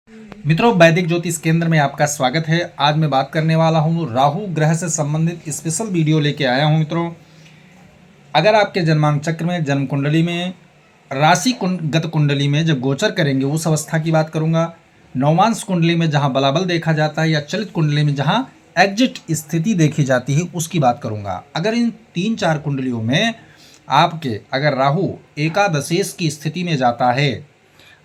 मित्रों, वैदिक ज्योतिष केंद्र में आपका स्वागत है। आज मैं बात करने वाला हूँ राहु ग्रह से संबंधित स्पेशल वीडियो लेके आया हूँ। मित्रों, अगर आपके जन्मांक चक्र में, जन्म कुंडली में, राशि गत कुंडली में जब गोचर करेंगे उस अवस्था की बात करूँगा। नवमांश कुंडली में जहाँ बलाबल देखा जाता है या चलित कुंडली में जहाँ एग्जिट स्थिति देखी जाती है उसकी बात करूँगा। अगर इन 3-4 कुंडलियों में आपके अगर राहु एकादशेश की स्थिति में जाता है,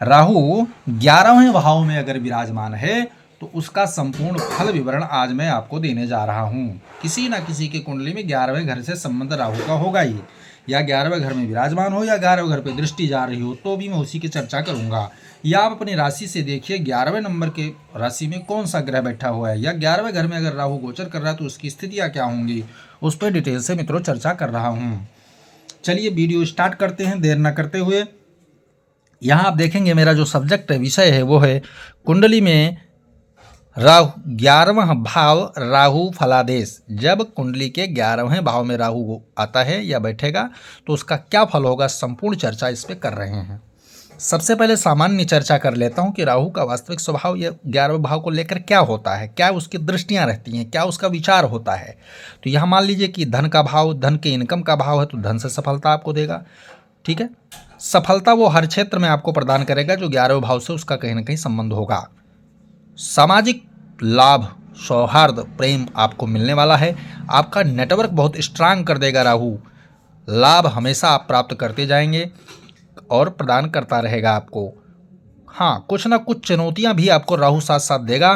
राहु 11वें भाव में अगर विराजमान है, तो उसका संपूर्ण फल विवरण आज मैं आपको देने जा रहा हूं। किसी ना किसी के कुंडली में 11वें घर से संबंध राहु का होगा ही, या 11वें घर में विराजमान हो या 11वें घर पे दृष्टि जा रही हो, तो भी मैं उसी की चर्चा करूंगा। या आप अपनी राशि से देखिए 11वें नंबर के राशि में कौन सा ग्रह बैठा हुआ है, या 11वें घर में अगर राहु गोचर कर रहा है तो उसकी स्थितियाँ क्या होंगी, उस पर डिटेल से मित्रों चर्चा कर रहा हूँ। चलिए वीडियो स्टार्ट करते हैं देर न करते हुए। यहाँ आप देखेंगे मेरा जो सब्जेक्ट है, विषय है, वो है कुंडली में राहु 11वां भाव, राहु फलादेश। जब कुंडली के 11वें भाव में राहु आता है या बैठेगा तो उसका क्या फल होगा, संपूर्ण चर्चा इस पे कर रहे हैं। सबसे पहले सामान्य चर्चा कर लेता हूँ कि राहु का वास्तविक स्वभाव या 11वें भाव को लेकर क्या होता है, क्या उसकी दृष्टियाँ रहती हैं, क्या उसका विचार होता है। तो यहाँ मान लीजिए कि धन का भाव, धन के इनकम का भाव है, तो धन से सफलता आपको देगा। ठीक है, सफलता वो हर क्षेत्र में आपको प्रदान करेगा जो 11वें भाव से उसका कहीं ना कहीं संबंध होगा। सामाजिक लाभ, सौहार्द, प्रेम आपको मिलने वाला है। आपका नेटवर्क बहुत स्ट्रांग कर देगा राहु। लाभ हमेशा आप प्राप्त करते जाएंगे और प्रदान करता रहेगा आपको। हाँ, कुछ ना कुछ चुनौतियां भी आपको राहु साथ साथ देगा।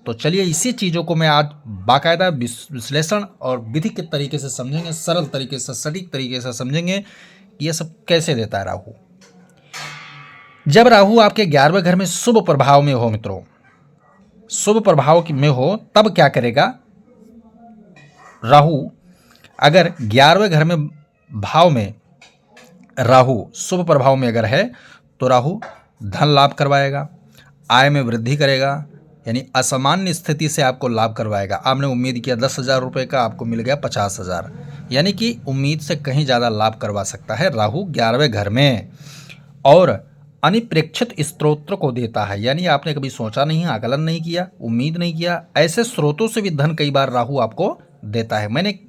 तो चलिए इसी चीज़ों को मैं आज बाकायदा विश्लेषण और विधि के तरीके से समझेंगे, सरल तरीके से, सटीक तरीके से समझेंगे ये सब कैसे देता है राहु। जब राहु आपके 11वें घर में शुभ प्रभाव में हो मित्रों, शुभ प्रभाव में हो, तब क्या करेगा राहु। अगर 11वें घर में भाव में राहु शुभ प्रभाव में अगर है तो राहु धन लाभ करवाएगा, आय में वृद्धि करेगा, यानी असामान्य स्थिति से आपको लाभ करवाएगा। आपने उम्मीद किया 10,000 रुपये का, आपको मिल गया 50,000, यानी कि उम्मीद से कहीं ज़्यादा लाभ करवा सकता है राहु 11वें घर में। और अनिप्रेक्षित स्त्रोत्र को देता है, यानी आपने कभी सोचा नहीं, आकलन नहीं किया, उम्मीद नहीं किया, ऐसे स्रोतों से भी धन कई बार राहु आपको देता है। मैंने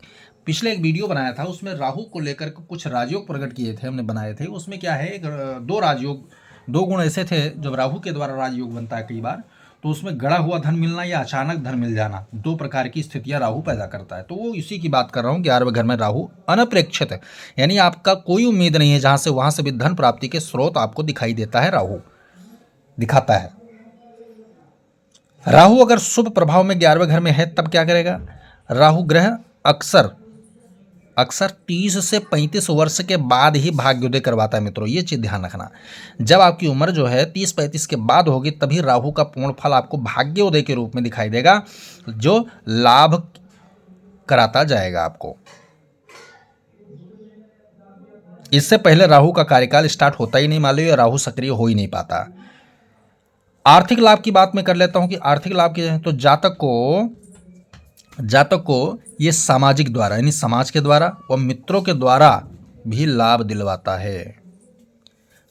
पिछले एक वीडियो बनाया था, उसमें राहु को लेकर कुछ राजयोग प्रकट किए थे, हमने बनाए थे। उसमें क्या है, 2 राजयोग, 2 गुण ऐसे थे जब राहु के द्वारा राजयोग बनता है कई बार, तो उसमें गड़ा हुआ धन मिलना या अचानक धन मिल जाना, 2 प्रकार की स्थितियां राहु पैदा करता है। तो वो इसी की बात कर रहा हूँ। 11वें घर में राहु अनपेक्षित है, यानी आपका कोई उम्मीद नहीं है, जहां से वहां से भी धन प्राप्ति के स्रोत आपको दिखाई देता है, राहु दिखाता है। राहु अगर शुभ प्रभाव में 11वें घर में है तब क्या करेगा राहु ग्रह, अक्सर 30 से 35 वर्ष के बाद ही भाग्योदय करवाता है मित्रों, ये चीज़ ध्यान रखना। जब आपकी उम्र जो है 30-35 के बाद होगी, तभी राहु का पूर्ण फल आपको भाग्योदय के रूप में दिखाई देगा, जो लाभ कराता जाएगा आपको। इससे पहले राहु का कार्यकाल स्टार्ट होता ही नहीं, मान लो राहु सक्रिय हो ही नहीं पाता। आर्थिक लाभ की बात मैं कर लेता हूं कि आर्थिक लाभ की तो जातक को ये सामाजिक द्वारा, यानी समाज के द्वारा व मित्रों के द्वारा भी लाभ दिलवाता है।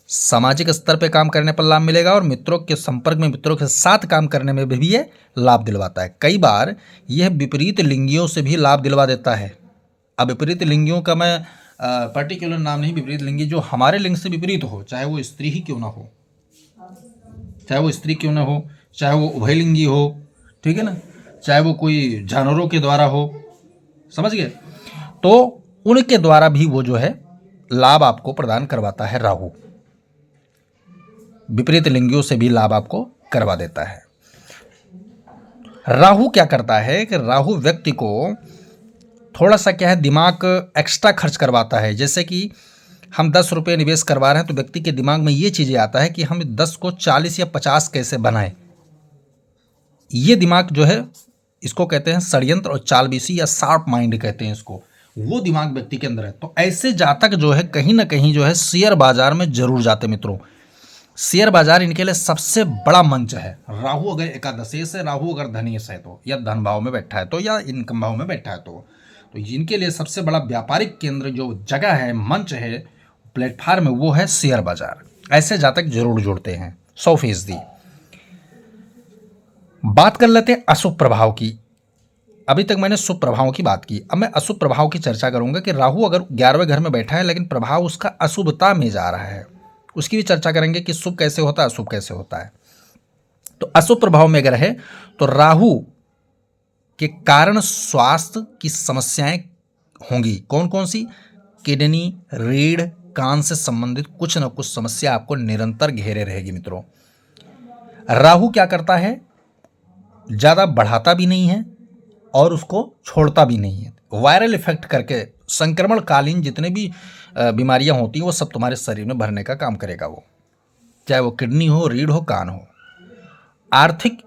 सामाजिक स्तर पे काम करने पर लाभ मिलेगा और मित्रों के संपर्क में, मित्रों के साथ काम करने में भी ये लाभ दिलवाता है। कई बार यह विपरीत लिंगियों से भी लाभ दिलवा देता है। अब विपरीत लिंगियों का मैं पर्टिकुलर नाम नहीं, विपरीत लिंगी जो हमारे लिंग से विपरीत हो, चाहे वो स्त्री ही क्यों ना हो, चाहे वो स्त्री क्यों ना हो, चाहे वो उभयलिंगी हो, ठीक है ना, चाहे वो कोई जानवरों के द्वारा हो, समझ गए, तो उनके द्वारा भी वो जो है लाभ आपको प्रदान करवाता है राहु। विपरीत लिंगियों से भी लाभ आपको करवा देता है। राहु क्या करता है कि राहु व्यक्ति को थोड़ा सा क्या है, दिमाग एक्स्ट्रा खर्च करवाता है। जैसे कि हम 10 रुपये निवेश करवा रहे हैं तो व्यक्ति के दिमाग में ये चीज़ें आता है कि हम 10 को 40 या 50 कैसे बनाएं। ये दिमाग जो है, इसको कहते हैं षड्यंत्र और चालबीसी या शार्प माइंड कहते हैं इसको, वो दिमाग व्यक्ति के अंदर है। तो ऐसे जातक जो है कहीं ना कहीं जो है शेयर बाजार में जरूर जाते मित्रों। शेयर बाजार इनके लिए सबसे बड़ा मंच है। राहु अगर एकादशी से, राहु अगर धनेश है तो, या धन भाव में बैठा है तो, या इनकम भाव में बैठा है तो इनके लिए सबसे बड़ा व्यापारिक केंद्र जो जगह है, मंच है, प्लेटफार्म है, वो है शेयर बाजार। ऐसे जातक जरूर जुड़ते हैं 100%। बात कर लेते हैं अशुभ प्रभाव की। अभी तक मैंने शुभ प्रभावों की बात की, अब मैं अशुभ प्रभाव की चर्चा करूंगा कि राहु अगर 11वें घर में बैठा है लेकिन प्रभाव उसका अशुभता में जा रहा है, उसकी भी चर्चा करेंगे कि शुभ कैसे होता है, अशुभ कैसे होता है। तो अशुभ प्रभाव में अगर है तो राहु के कारण स्वास्थ्य की समस्याएं होंगी। कौन कौन सी? किडनी, रीढ़, कान से संबंधित कुछ न कुछ समस्या आपको निरंतर घेरे रहेगी मित्रों। राहु क्या करता है? ज़्यादा बढ़ाता भी नहीं है और उसको छोड़ता भी नहीं है। वायरल इफेक्ट करके संक्रमण कालीन जितने भी बीमारियां होती हैं वो सब तुम्हारे शरीर में भरने का काम करेगा वो, चाहे वो किडनी हो, रीढ़ हो, कान हो। आर्थिक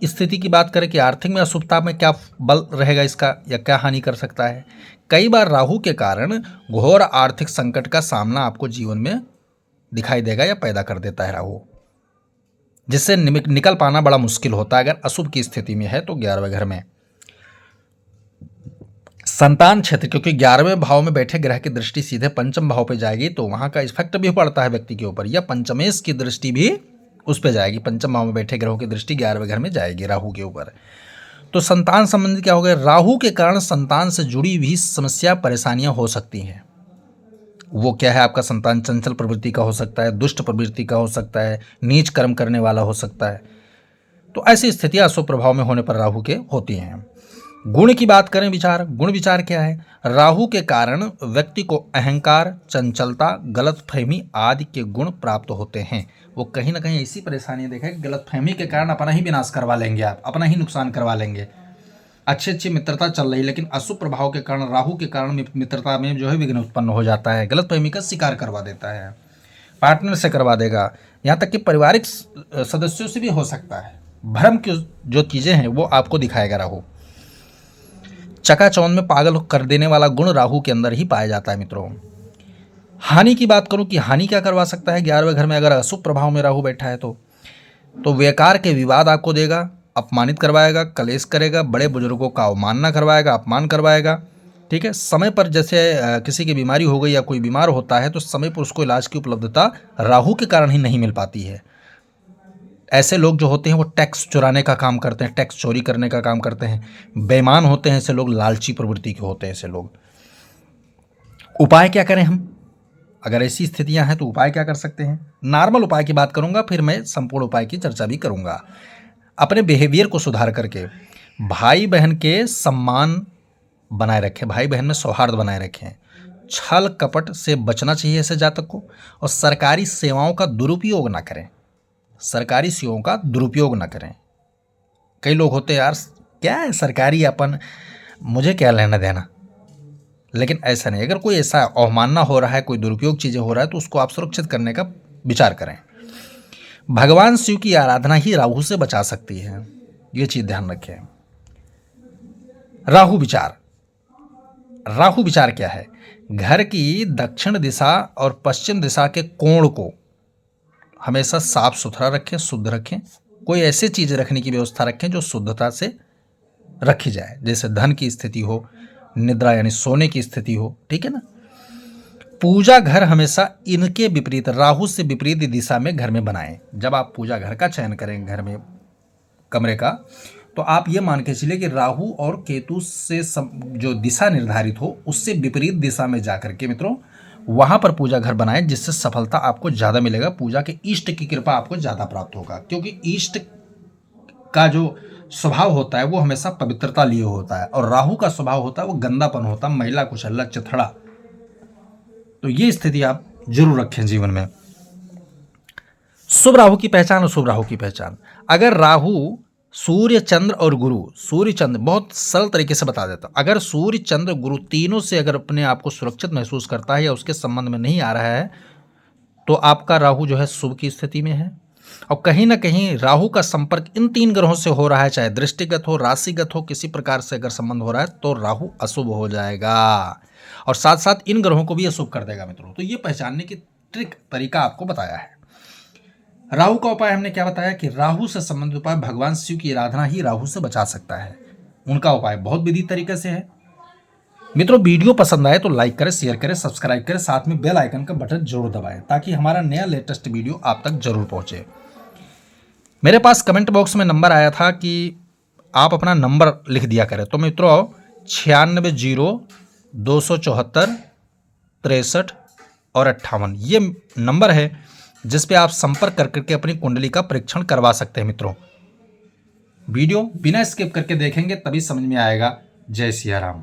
स्थिति की बात करें कि आर्थिक में अशुभता में क्या बल रहेगा इसका या क्या हानि कर सकता है। कई बार राहु के कारण घोर आर्थिक संकट का सामना आपको जीवन में दिखाई देगा या पैदा कर देता है राहु, जिससे निकल पाना बड़ा मुश्किल होता है अगर अशुभ की स्थिति में है तो 11वें घर में। संतान क्षेत्र, क्योंकि 11वें भाव में बैठे ग्रह की दृष्टि सीधे पंचम भाव पे जाएगी तो वहां का इफेक्ट भी पड़ता है व्यक्ति के ऊपर, या पंचमेश की दृष्टि भी उस पे जाएगी। पंचम भाव में बैठे ग्रहों की दृष्टि 11वें घर में जाएगी राहु के ऊपर। तो संतान संबंधी क्या हो गया? राहु के कारण संतान से जुड़ी भी समस्या, परेशानियां हो सकती हैं। वो क्या है? आपका संतान चंचल प्रवृत्ति का हो सकता है, दुष्ट प्रवृत्ति का हो सकता है, नीच कर्म करने वाला हो सकता है। तो ऐसी स्थितियां अशुभ प्रभाव में होने पर राहु के होती हैं। गुण की बात करें, विचार, गुण विचार क्या है? राहु के कारण व्यक्ति को अहंकार, चंचलता, गलतफहमी आदि के गुण प्राप्त होते हैं। वो कहीं ना कहीं ऐसी परेशानी देखा कि गलतफहमी के कारण अपना ही विनाश करवा लेंगे, आप अपना ही नुकसान करवा लेंगे। अच्छी अच्छी मित्रता चल रही, लेकिन अशुभ प्रभाव के कारण, राहु के कारण मित्रता में जो है विघ्न उत्पन्न हो जाता है, गलतफहमी का शिकार करवा देता है, पार्टनर से करवा देगा, यहाँ तक कि पारिवारिक सदस्यों से भी हो सकता है। भ्रम की जो चीज़ें हैं वो आपको दिखाएगा राहु। चकाचौंध में पागल कर देने वाला गुण राहु के अंदर ही पाया जाता है मित्रों। हानि की बात करूं कि हानि क्या करवा सकता है 11वें घर में अगर अशुभ प्रभाव में राहु बैठा है तो व्यकार के विवाद आपको देगा, अपमानित करवाएगा, कलेश करेगा, बड़े बुजुर्गों का अवमानना करवाएगा, अपमान करवाएगा। ठीक है, समय पर जैसे किसी की बीमारी हो गई या कोई बीमार होता है तो समय पर उसको इलाज की उपलब्धता राहु के कारण ही नहीं मिल पाती है। ऐसे लोग जो होते हैं वो टैक्स चुराने का काम करते हैं, टैक्स चोरी करने का काम करते हैं, बेईमान होते हैं ऐसे लोग, लालची प्रवृत्ति के होते हैं ऐसे लोग। उपाय क्या करें हम अगर ऐसी स्थितियां हैं तो? उपाय क्या कर सकते हैं? नॉर्मल उपाय की बात करूंगा, फिर मैं संपूर्ण उपाय की चर्चा भी करूंगा। अपने बिहेवियर को सुधार करके भाई बहन के सम्मान बनाए रखें, भाई बहन में सौहार्द बनाए रखें, छल कपट से बचना चाहिए ऐसे जातक को, और सरकारी सेवाओं का दुरुपयोग ना करें, सरकारी सेवाओं का दुरुपयोग ना करें। कई लोग होते हैं यार क्या है सरकारी, अपन मुझे क्या लेना देना, लेकिन ऐसा नहीं। अगर कोई ऐसा अवमानना हो रहा है, कोई दुरुपयोग चीज़ें हो रहा है तो उसको आप सुरक्षित करने का विचार करें। भगवान शिव की आराधना ही राहु से बचा सकती है, ये चीज़ ध्यान रखें। राहु विचार, राहु विचार क्या है? घर की दक्षिण दिशा और पश्चिम दिशा के कोण को हमेशा साफ सुथरा रखें, शुद्ध रखें। कोई ऐसी चीज़ रखने की व्यवस्था रखें जो शुद्धता से रखी जाए, जैसे धन की स्थिति हो, निद्रा यानी सोने की स्थिति हो, ठीक है ना। पूजा घर हमेशा इनके विपरीत, राहु से विपरीत दिशा में घर में बनाएं। जब आप पूजा घर का चयन करें, घर में कमरे का, तो आप ये मान के चलिए कि राहु और केतु से जो दिशा निर्धारित हो उससे विपरीत दिशा में जाकर के मित्रों वहां पर पूजा घर बनाएं, जिससे सफलता आपको ज़्यादा मिलेगा, पूजा के इष्ट की कृपा आपको ज़्यादा प्राप्त होगा। क्योंकि इष्ट का जो स्वभाव होता है वो हमेशा पवित्रता लिए होता है, और राहु का स्वभाव होता है वो गंदापन होता है, महिला कुशला चिथड़ा। तो ये स्थिति आप जरूर रखें जीवन में। शुभ राहु की पहचान और शुभ राहु की पहचान, अगर राहु सूर्य चंद्र और गुरु, सूर्य चंद्र बहुत सरल तरीके से बता देता, अगर सूर्य चंद्र गुरु तीनों से अगर अपने आप को सुरक्षित महसूस करता है या उसके संबंध में नहीं आ रहा है तो आपका राहु जो है शुभ की स्थिति में है। और कहीं ना कहीं राहु का संपर्क इन तीन ग्रहों से हो रहा है, चाहे दृष्टिगत हो, राशिगत हो, किसी प्रकार से अगर संबंध हो रहा है तो राहु अशुभ हो जाएगा, और साथ साथ इन ग्रहों को भी अशुभ कर देगा मित्रों। तो ये पहचानने की ट्रिक तरीका आपको बताया है। राहु का उपाय हमने क्या बताया कि राहु से संबंधित उपाय भगवान शिव की आराधना ही राहु से बचा सकता है। उनका उपाय बहुत विधि तरीके से है मित्रों। वीडियो पसंद आए तो लाइक करें, शेयर करें, सब्सक्राइब करें, साथ में बेल आइकन का बटन जरूर दबाएं ताकि हमारा नया लेटेस्ट वीडियो आप तक जरूर पहुंचे। मेरे पास कमेंट बॉक्स में नंबर आया था कि आप अपना नंबर लिख दिया करें, तो मित्रों 960274 और 58 ये नंबर है जिस पे आप संपर्क कर करके अपनी कुंडली का परीक्षण करवा सकते हैं। मित्रों वीडियो बिना स्किप करके देखेंगे तभी समझ में आएगा। जय सिया राम।